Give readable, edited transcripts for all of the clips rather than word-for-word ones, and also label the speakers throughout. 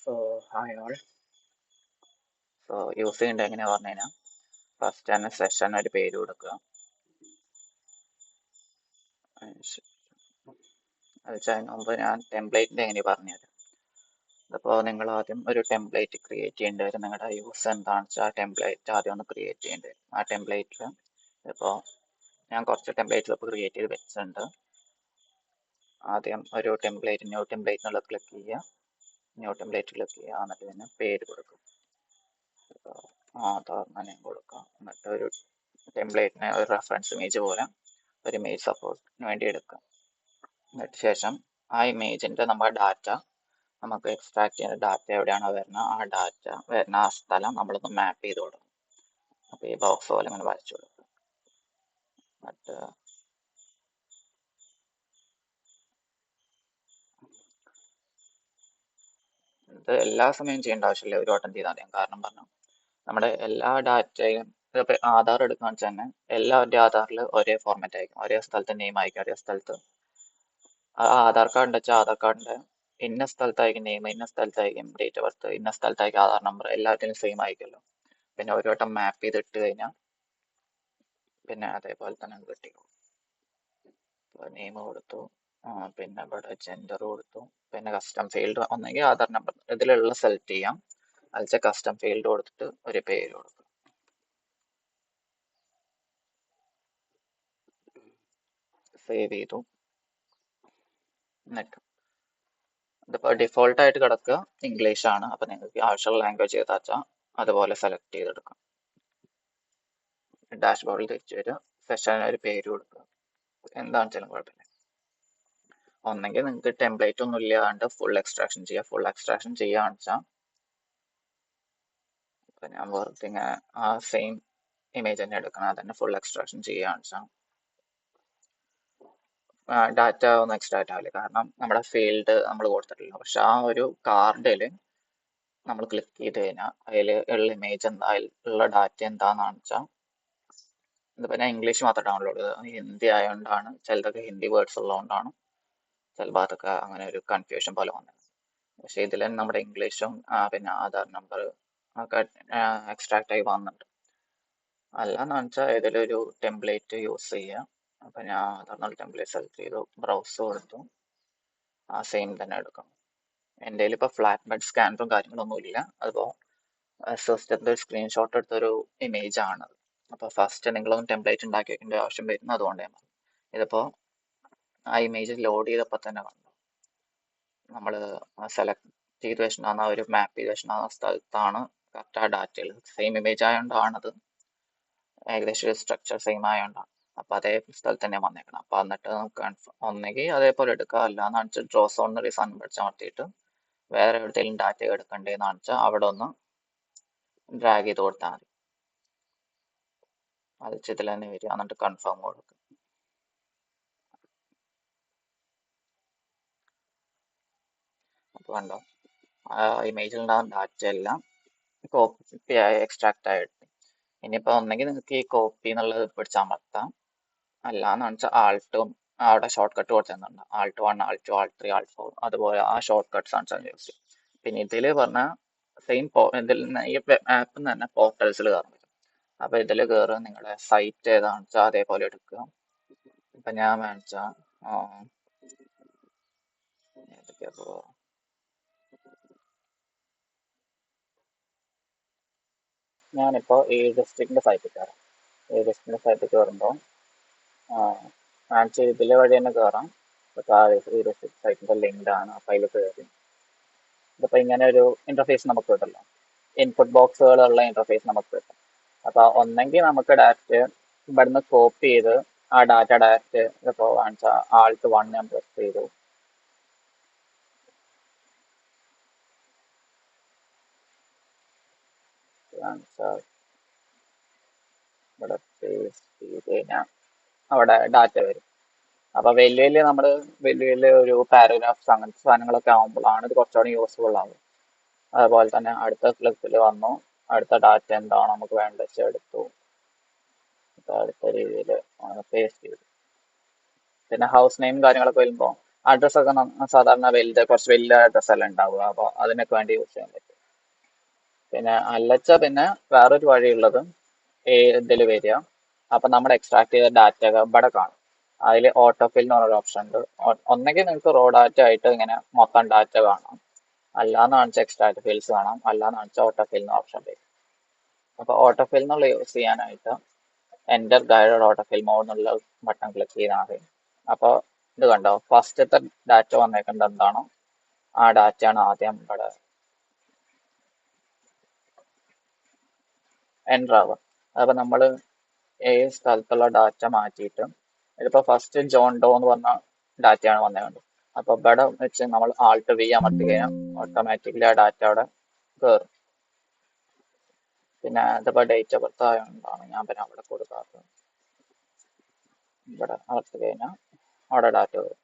Speaker 1: So hi all. So use ചെയ്യേണ്ടത് എങ്ങനെയാ പറഞ്ഞു കഴിഞ്ഞാൽ ഫസ്റ്റ് തന്നെ സെഷൻ ഒരു പേര് കൊടുക്കുക. അത് വെച്ചാൽ അതിന് മുമ്പ് ഞാൻ ടെംപ്ലേറ്റിൻ്റെ എങ്ങനെ പറഞ്ഞുതരാം. അപ്പോൾ നിങ്ങൾ ആദ്യം ഒരു ടെംപ്ലേറ്റ് ക്രിയേറ്റ് ചെയ്യേണ്ടി വരും. നിങ്ങളുടെ യൂസ് എന്താണെന്ന് വെച്ചാൽ ആ ടെംപ്ലേറ്റ് ആദ്യം ഒന്ന് ക്രിയേറ്റ് ചെയ്യേണ്ടി വരും. ആ ടെംപ്ലേറ്റിൽ ഇപ്പോൾ ഞാൻ കുറച്ച് ടെംപ്ലേറ്റിൽ ഇപ്പോൾ ക്രിയേറ്റ് ചെയ്ത് വെച്ചിട്ടുണ്ട്. ആദ്യം ഒരു ടെംപ്ലേറ്റ് ന്യൂ ടെംപ്ലേറ്റ് എന്നുള്ള ക്ലിക്ക് ചെയ്യുക. ന്യൂ ടെംപ്ലേറ്റ് ക്ലിക്ക് ചെയ്യുക. എന്നിട്ട് പിന്നെ പേര് കൊടുക്കും. ആധാർ നെയിം കൊടുക്കുക. എന്നിട്ട് ഒരു ടെംപ്ലേറ്റിന് ഒരു റെഫറൻസ് ഇമേജ് പോലെ ഒരു ഇമേജ് സപ്പോർട്ടിന് വേണ്ടി എടുക്കുക. എന്നിട്ട് ശേഷം ആ ഇമേജിൻ്റെ നമ്മുടെ ഡാറ്റ നമുക്ക് എക്സ്ട്രാക്ട് ചെയ്യുന്ന ഡാറ്റ എവിടെയാണോ വരുന്നത് ആ ഡാറ്റ വരുന്ന ആ സ്ഥലം നമ്മളൊന്ന് മാപ്പ് ചെയ്ത് കൊടുക്കും. അപ്പോൾ ഈ ബോക്സ് പോലെ ഇങ്ങനെ വരച്ചു കൊടുക്കും. എന്നിട്ട് ഇത് എല്ലാ സമയവും ചെയ്യേണ്ട ആവശ്യമില്ല, ഒരു വട്ടം ചെയ്താൽ മതി. കാരണം പറഞ്ഞാൽ നമ്മുടെ എല്ലാ ഡാറ്റയും ഇപ്പോൾ ആധാർ എടുക്കുകയെന്ന് വെച്ചാൽ തന്നെ എല്ലാവരുടെയും ആധാറിൽ ഒരേ ഫോർമാറ്റ് ആയിരിക്കും, ഒരേ സ്ഥലത്ത് നെയിം ആയിരിക്കും, ഒരേ സ്ഥലത്ത് ആധാർ കാർഡിൻ്റെ വെച്ചാൽ ആധാർ കാർഡിൻ്റെ ഇന്ന സ്ഥലത്തായിരിക്കും നെയിം, ഇന്ന സ്ഥലത്തായിരിക്കും ഡേറ്റ് ഓഫ് ബർത്ത്, ഇന്ന സ്ഥലത്തായിരിക്കും ആധാർ നമ്പർ, എല്ലാത്തിനും സെയിം ആയിരിക്കുമല്ലോ. പിന്നെ ഒരു വട്ടം മാപ്പ് ചെയ്തിട്ട് കഴിഞ്ഞാൽ പിന്നെ അതേപോലെ തന്നെ കിട്ടിക്കോളും. നെയിം കൊടുത്തു, പിന്നെ ഇവിടെ ജെൻഡർ കൊടുത്തു, പിന്നെ കസ്റ്റം ഫീൽഡ് ഒന്നെങ്കിൽ ആധാർ നമ്പർ ഇതിലുള്ള സെലക്ട് ചെയ്യാം. അതിൽ കസ്റ്റം ഫീൽഡ് കൊടുത്തിട്ട് ഒരു പേര് കൊടുക്കും. സേവ് ചെയ്തു. എന്നിട്ട് ഇതിപ്പോൾ ഡിഫോൾട്ടായിട്ട് കിടക്കുക ഇംഗ്ലീഷാണ്. അപ്പോൾ നിങ്ങൾക്ക് ആവശ്യമുള്ള ലാംഗ്വേജ് ഏതാ വെച്ചാൽ അതുപോലെ സെലക്ട് ചെയ്തെടുക്കാം. ഡാഷ്ബോർഡിൽ തിരിച്ചു വരിക, സെഷന് ഒരു പേര് കൊടുക്കുക, എന്താണെന്ന് വെച്ചാലും കുഴപ്പമില്ല. ഒന്നെങ്കിൽ നിങ്ങൾക്ക് ടെംപ്ലേറ്റ് ഒന്നും ഇല്ലാണ്ട് ഫുൾ എക്സ്ട്രാക്ഷൻ ചെയ്യാം. ഫുൾ എക്സ്ട്രാക്ഷൻ ചെയ്യുകയാണെന്ന് വെച്ചാൽ ഇപ്പം ഞാൻ വെറുതെ ഇങ്ങനെ ആ സെയിം ഇമേജ് തന്നെ എടുക്കണം. അതന്നെ ഫുൾ എക്സ്ട്രാക്ഷൻ ചെയ്യുകയാണെന്ന് വെച്ചാൽ ഡാറ്റ ഒന്നും എക്സ്ട്രാക്റ്റ് ആവില്ല, കാരണം നമ്മുടെ ഫീൽഡ് നമ്മൾ കൊടുത്തിട്ടില്ല. പക്ഷെ ആ ഒരു കാർഡിൽ നമ്മൾ ക്ലിക്ക് ചെയ്ത് കഴിഞ്ഞാൽ അതിൽ ഉള്ള ഇമേജ് എന്താ, അതിലുള്ള ഡാറ്റ എന്താണെന്ന് വെച്ചാൽ ഇതിപ്പോൾ ഞാൻ ഇംഗ്ലീഷ് മാത്രം ഡൗൺലോഡ് ചെയ്തത്, ഹിന്ദി ആയതുകൊണ്ടാണ്, ചിലതൊക്കെ ഹിന്ദി വേർഡ്സ് ഉള്ളതുകൊണ്ടാണ് ചില ഭാഗത്തൊക്കെ അങ്ങനെ ഒരു കൺഫ്യൂഷൻ പോലെ വന്നത്. പക്ഷെ ഇതിൽ നമ്മുടെ ഇംഗ്ലീഷും പിന്നെ ആധാർ നമ്പർ ഒക്കെ എക്സ്ട്രാക്റ്റ് ആയി വന്നിട്ടുണ്ട്. അല്ലാന്ന് വെച്ചാൽ ഇതിലൊരു ടെംപ്ലേറ്റ് യൂസ് ചെയ്യുക. അപ്പം ഞാൻ ആധാർ ടെംപ്ലേറ്റ് സെലക്ട് ചെയ്തു, ബ്രൗസ് കൊടുത്തു, ആ സെയിം തന്നെ എടുക്കണം. എൻ്റെ കയ്യിൽ ഇപ്പോൾ ഫ്ലാറ്റ് ബെഡ് സ്കാനറും കാര്യങ്ങളൊന്നും ഇല്ല. അതിപ്പോൾ സിസ്റ്റത്തിൻ്റെ ഒരു സ്ക്രീൻഷോട്ട് എടുത്തൊരു ഇമേജ് ആണത്. അപ്പോൾ ഫസ്റ്റ് നിങ്ങളൊന്ന് ടെംപ്ലേറ്റ് ഉണ്ടാക്കി വെക്കേണ്ട ആവശ്യം വരുന്നു, അതുകൊണ്ടാണ്. ഇതിപ്പോൾ ആ ഇമേജ് ലോഡ് ചെയ്തപ്പോൾ തന്നെ കണ്ടു, നമ്മൾ സെലക്ട് ചെയ്ത് വെച്ചിട്ടുണ്ടാകുന്ന ഒരു മാപ്പ് ചെയ്ത് വെച്ചിട്ടുണ്ടാകുന്ന സ്ഥലത്താണ് കറക്റ്റ് ആ ഡാറ്റകൾ സെയിം ഇമേജ് ആയതുകൊണ്ടാണത്, ഏകദേശം സ്ട്രക്ചർ സെയിം ആയതുകൊണ്ടാണ്. അപ്പോൾ അതേ സ്ഥലത്ത് തന്നെ വന്നേക്കണം. അപ്പോൾ എന്നിട്ട് നമുക്ക് ഒന്നെങ്കിൽ അതേപോലെ എടുക്കുക, അല്ലാന്ന് വെച്ചാൽ ഡ്രോ സോണിന് റിസൺ പഠിച്ച് നടത്തിയിട്ട് വേറെ എവിടെയെങ്കിലും ഡാറ്റ എടുക്കേണ്ടതെന്ന് വെച്ചാൽ അവിടെ ഒന്ന് ഡ്രാഗ് ചെയ്ത് കൊടുത്താൽ മതി. അത് ഇതിൽ തന്നെ വരിക, എന്നിട്ട് കൺഫേം കൊടുക്കുക. അപ്പോൾ കണ്ടോ, ആ ഇമേജിൽ ഉണ്ടാകുന്ന ഡാറ്റ എല്ലാം കോപ്പി എക്സ്ട്രാക്ട് ആയിട്ട്. ഇനിയിപ്പോൾ ഒന്നെങ്കിൽ നിങ്ങൾക്ക് ഈ കോപ്പി എന്നുള്ളത് പിടിച്ച് അമർത്താം, അല്ലാന്ന് വെച്ചാൽ ആൾട്ടും അവിടെ ഷോർട്ട് കട്ട് കൊടുത്തിട്ടുണ്ട്, ആൾട്ട് 1, ആൾട്ട് 2, ആൾട്ട് 3, ആൾട്ട് 4, അതുപോലെ ആ ഷോർട്ട് കട്ട്സ് ആണ് യൂസ് ചെയ്യും. പിന്നെ ഇതിൽ പറഞ്ഞാൽ സെയിം ഇതിൽ ഈ ആപ്പിൽ നിന്ന് തന്നെ പോർട്ടൽസിൽ കയറാൻ പറ്റും. അപ്പോൾ ഇതിൽ കയറുക, നിങ്ങളുടെ സൈറ്റ് ഏതാണെന്ന് വെച്ചാൽ അതേപോലെ എടുക്കുക. ഇപ്പം ഞാൻ വേണിച്ചാൽ ഏതൊക്കെയാ ഞാനിപ്പോൾ ഈ ഡിസ്ട്രിക്റ്റിൻ്റെ സൈറ്റിൽ കയറാം. ഈ ഡിസ്ട്രിക്റ്റിൻ്റെ സൈറ്റിൽ കയറുമ്പോൾ ആക്ച്വലി ഇതിലെ വഴി തന്നെ കയറാം. ഈ ഡിസ്ട്രിക്ട് സൈറ്റിൻ്റെ ലിങ്ക് ആണ്. അപ്പോൾ അതിൽ കയറി ഇതിപ്പോൾ ഇങ്ങനെ ഒരു ഇൻ്റർഫേസ് നമുക്ക് കിട്ടുമല്ലോ, ഇൻപുട്ട് ബോക്സുകളുള്ള ഇൻ്റർഫേസ് നമുക്ക് കിട്ടും. അപ്പോൾ ഒന്നെങ്കിൽ നമുക്ക് ഡയറക്റ്റ് ഇവിടുന്ന് കോപ്പി ചെയ്ത് ആ ഡാറ്റ ഡയറക്റ്റ് ഇപ്പോൾ കാണിച്ചാൽ ആൾട്ട് 1 ഞാൻ പ്രസ് ചെയ്തു, കാണിച്ചാൽ ഇവിടെ പേസ്റ്റ് ചെയ്ത് കഴിഞ്ഞാൽ അവിടെ ഡാറ്റ വരും. അപ്പോൾ വലിയ നമ്മൾ വലിയ ഒരു പാരഗ്രാഫ്സ് അങ്ങനത്തെ സാധനങ്ങളൊക്കെ ആകുമ്പോഴാണ് ഇത് കുറച്ചുകൂടി യൂസ്ഫുൾ ആവും. അതുപോലെ തന്നെ അടുത്ത ക്ലിക്കിൽ വന്നു, അടുത്ത ഡാറ്റ എന്താണോ നമുക്ക് വേണ്ടത് വെച്ചാൽ എടുത്തു, അടുത്ത രീതിയിൽ പേസ്റ്റ് ചെയ്തു. പിന്നെ ഹൗസ് നെയിം കാര്യങ്ങളൊക്കെ വരുമ്പോൾ അഡ്രസ് ഒക്കെ സാധാരണ വലുത് കുറച്ച് വലിയ അഡ്രസ് എല്ലാം ഉണ്ടാവുക, അപ്പോൾ അതിനൊക്കെ വേണ്ടി യൂസ് ചെയ്യാൻ പറ്റും. പിന്നെ അല്ലച്ച പിന്നെ വേറൊരു വഴിയുള്ളത് ഇതിൽ വരിക, അപ്പൊ നമ്മുടെ എക്സ്ട്രാക്ട് ചെയ്ത ഡാറ്റ ഇവിടെ കാണും. അതിൽ ഓട്ടോഫിൽ എന്ന് പറഞ്ഞൊരു ഓപ്ഷൻ ഉണ്ട്. ഒന്നെങ്കിൽ നിങ്ങൾക്ക് റോ ഡാറ്റ ആയിട്ട് ഇങ്ങനെ മൊത്തം ഡാറ്റ കാണാം, അല്ലാന്ന് കാണിച്ച എക്സ്ട്രാക്ട് ഫീൽഡ്സ് കാണാം, അല്ലാന്ന് കാണിച്ച ഓട്ടോഫിൽ എന്ന ഓപ്ഷൻ വരും. അപ്പൊ ഓട്ടോഫിൽ എന്നുള്ള യൂസ് ചെയ്യാനായിട്ട് എൻ്റർ ഗൈഡഡ് ഓട്ടോഫിൽ മോഡ് എന്നുള്ള ബട്ടൺ ക്ലിക്ക് ചെയ്താൽ മതി. അപ്പോൾ ഇത് കണ്ടോ, ഫസ്റ്റത്തെ ഡാറ്റ വന്നേക്കുന്നത് എന്താണോ ആ ഡാറ്റയാണ് ആദ്യം ഇവിടെ എൻ്റർ ആവുക. അപ്പൊ നമ്മൾ ഏത് സ്ഥലത്തുള്ള ഡാറ്റ മാറ്റിയിട്ട് ഇതിപ്പോ ഫസ്റ്റ് ജോൺ ഡോ എന്ന് പറഞ്ഞ ഡാറ്റയാണ് വന്നത്. അപ്പൊ ഇവിടെ വെച്ച് നമ്മൾ ആൾട്ട് വി അമർത്തി കഴിഞ്ഞാൽ ഓട്ടോമാറ്റിക്കലി ആ ഡാറ്റ അവിടെ കയറും. പിന്നെ ഇതിപ്പോ ഡേറ്റ് ഓഫ് ബർത്ത് ആയതുകൊണ്ടാണ് ഞാൻ പിന്നെ അവിടെ കൊടുക്കാത്തത്. ഇവിടെ അമർത്തി കഴിഞ്ഞാൽ അവിടെ ഡാറ്റ വരും.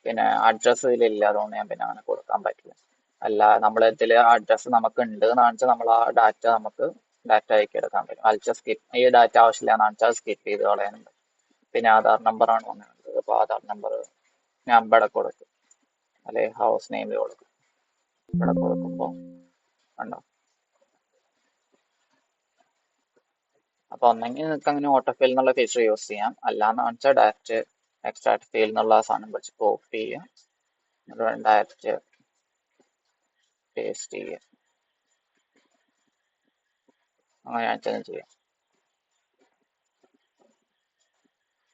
Speaker 1: പിന്നെ അഡ്രസ്സ് ഇതിലില്ല, അതുകൊണ്ട് ഞാൻ പിന്നെ അങ്ങനെ കൊടുക്കാൻ പറ്റില്ല. അല്ല നമ്മൾ ഇതിൽ അഡ്രസ്സ് നമുക്ക് ഉണ്ട് എന്ന് കാണിച്ചാൽ നമ്മൾ ആ ഡാറ്റ നമുക്ക് ഡാറ്റ ആക്കി എടുക്കാൻ പറ്റും. അയച്ച സ്കിപ്പ്, ഈ ഡാറ്റ ആവശ്യമില്ല എന്ന് കാണിച്ചാൽ സ്കിപ്പ് ചെയ്ത് കളയാനുണ്ട്. പിന്നെ ആധാർ നമ്പറാണ് വന്നത്. അപ്പോൾ ആധാർ നമ്പർ ഞാൻ ഇവിടെ കൊടുക്കും, അല്ലെ ഹൗസ് നെയിമിൽ കൊടുക്കും. ഇവിടെ കൊടുക്കുമ്പോൾ ഉണ്ടോ, അപ്പൊ ഒന്നെങ്കിൽ നിങ്ങൾക്ക് അങ്ങനെ ഓട്ടോഫിൽ എന്നുള്ള ഫീച്ചർ യൂസ് ചെയ്യാം, അല്ലാന്ന് വെച്ചാൽ ഡയറക്റ്റ് എക്സ്ട്രാക്ട് ഫീൽ എന്നുള്ള സാധനം വെച്ച് കോപ്പി ചെയ്യുക, ഡയറക്റ്റ് പേസ്റ്റ് ചെയ്യുക, അങ്ങനെ വെച്ചാൽ ചെയ്യാം.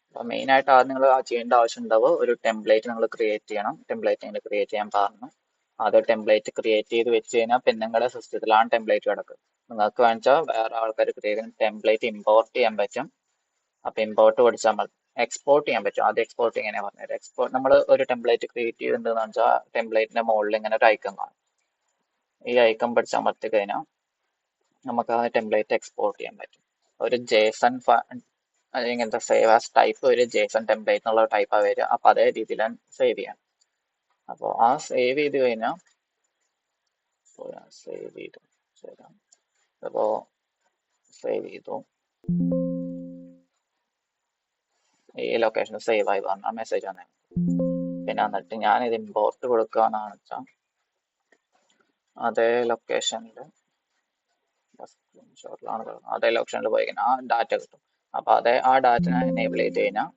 Speaker 1: അപ്പൊ മെയിൻ ആയിട്ട് ആദ്യം നിങ്ങൾ ചെയ്യേണ്ട ആവശ്യം ഉണ്ടാവുക, ഒരു ടെംപ്ലേറ്റ് നിങ്ങൾ ക്രിയേറ്റ് ചെയ്യണം. ടെംപ്ലേറ്റ് നിങ്ങൾ ക്രിയേറ്റ് ചെയ്യാൻ പറഞ്ഞു. അത് ടെംപ്ലേറ്റ് ക്രിയേറ്റ് ചെയ്ത് വെച്ച് കഴിഞ്ഞാൽ പിന്നെ നിങ്ങളുടെ സിസ്റ്റത്തിലാണ് ടെംപ്ലേറ്റ് കിടക്കുക. നിങ്ങൾക്ക് വേണിച്ചാൽ വേറെ ആൾക്കാർ ക്രിയേറ്റ് ചെയ്യുന്ന ടെംപ്ലേറ്റ് ഇമ്പോർട്ട് ചെയ്യാൻ പറ്റും. അപ്പൊ ഇമ്പോർട്ട് പഠിച്ചാൽ മതി. എക്സ്പോർട്ട് ചെയ്യാൻ പറ്റും. ആദ്യം എക്സ്പോർട്ട് എങ്ങനെയാ പറഞ്ഞത്. എക്സ്പോർട്ട് നമ്മൾ ഒരു ടെംപ്ലേറ്റ് ക്രിയേറ്റ് ചെയ്തിട്ടുണ്ടെന്ന് വെച്ചാൽ ടെംപ്ലേറ്റിന്റെ മുകളിൽ ഇങ്ങനെ ഒരു ഐക്കൺ കാണും. ഈ ഐക്കൺ പഠിച്ച് അമർത്തി കഴിഞ്ഞാൽ നമുക്ക് ആ ടെംപ്ലേറ്റ് എക്സ്പോർട്ട് ചെയ്യാൻ പറ്റും. ഒരു ജേസൺ ഇങ്ങനത്തെ സേവ് ആസ് ടൈപ്പ് ഒരു ജേസൺ ടെംപ്ലേറ്റ് എന്നുള്ള ടൈപ്പാണ് വരിക. അപ്പൊ അതേ രീതിയിലാണ് സേവ് ചെയ്യാൻ. അപ്പോൾ ആ സേവ് ചെയ്ത് കഴിഞ്ഞാൽ സേവ് ചെയ്തു ശരി. അപ്പോ സേവ് ചെയ്തു, ഈ ലൊക്കേഷൻ സേവ് ആയി പറഞ്ഞ മെസ്സേജ് വന്നേ. പിന്നെ എന്നിട്ട് ഞാൻ ഇത് ഇമ്പോർട്ട് കൊടുക്കുകയെന്നാണ് വെച്ചാൽ അതേ ലൊക്കേഷനിൽ സ്ക്രീൻഷോട്ടിലാണ് കിടക്കുന്നത്, അതേ ലൊക്കേഷനിൽ പോയി കഴിഞ്ഞാൽ ആ ഡാറ്റ കിട്ടും. അപ്പൊ അതേ ആ ഡാറ്റ എനേബിൾ ചെയ്ത് കഴിഞ്ഞാൽ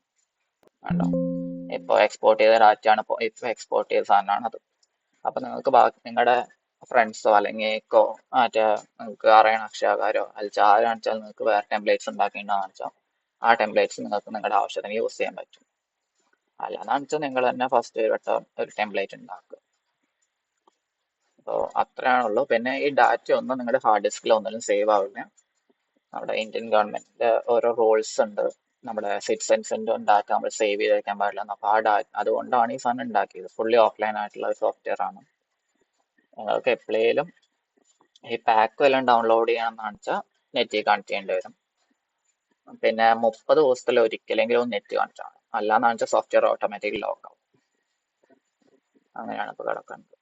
Speaker 1: വേണ്ടോ, ഇപ്പോൾ എക്സ്പോർട്ട് ചെയ്ത ഡാറ്റയാണ്, ഇപ്പൊ എക്സ്പോർട്ട് ചെയ്ത സാധനമാണ് അത്. അപ്പൊ നിങ്ങൾക്ക് ബാക്കി നിങ്ങളുടെ ഫ്രണ്ട്സോ അല്ലെങ്കിൽ മറ്റേ നിങ്ങൾക്ക് അറിയണ അക്ഷയക്കാരോ അല്ലെങ്കിൽ ആരാണെന്ന് വെച്ചാൽ നിങ്ങൾക്ക് വേറെ ടെംപ്ലേറ്റ്സ് ഉണ്ടാക്കിയിട്ടുണ്ടെന്ന് വെച്ചാൽ ആ ടെംപ്ലേറ്റ്സ് നിങ്ങൾക്ക് നിങ്ങളുടെ ആവശ്യത്തിന് യൂസ് ചെയ്യാൻ പറ്റും. അല്ലാന്ന് വെച്ചാൽ നിങ്ങൾ തന്നെ ഫസ്റ്റ് ഒരു വട്ടം ഒരു ടെംപ്ലേറ്റ് ഉണ്ടാക്കുക. അപ്പോൾ അത്രയാണുള്ളൂ. പിന്നെ ഈ ഡാറ്റ ഒന്നും നിങ്ങളുടെ ഹാർഡ് ഡിസ്കിൽ ഒന്നിലും സേവ് ആവില്ല. നമ്മുടെ ഇന്ത്യൻ ഗവൺമെന്റിന്റെ ഓരോ റൂൾസ് ഉണ്ട്. നമ്മുടെ സിറ്റിസൺസിന്റെ ഡാറ്റ നമ്മൾ സേവ് ചെയ്ത് വെക്കാൻ പാടില്ല. അപ്പൊ ആ അതുകൊണ്ടാണ് ഈ സാധനം ഉണ്ടാക്കിയത്. ഫുള്ളി ഓഫ്ലൈൻ ആയിട്ടുള്ള ഒരു സോഫ്റ്റ്വെയർ ആണ്. നിങ്ങൾക്ക് എപ്പോഴേലും ഈ പാക്ക് എല്ലാം ഡൗൺലോഡ് ചെയ്യണമെന്ന് വെച്ചാൽ നെറ്റിൽ കണക്ട് ചെയ്യേണ്ടി വരും. പിന്നെ 30 ദിവസത്തിൽ ഒരിക്കലെങ്കിലും നെറ്റ് കണക്ട് ആണ്, അല്ലാന്ന് വെച്ചാൽ സോഫ്റ്റ്വെയർ ഓട്ടോമാറ്റിക്കലി ലോക്ക് ആവും. അങ്ങനെയാണ് ഇപ്പൊ കിടക്കുന്നത്.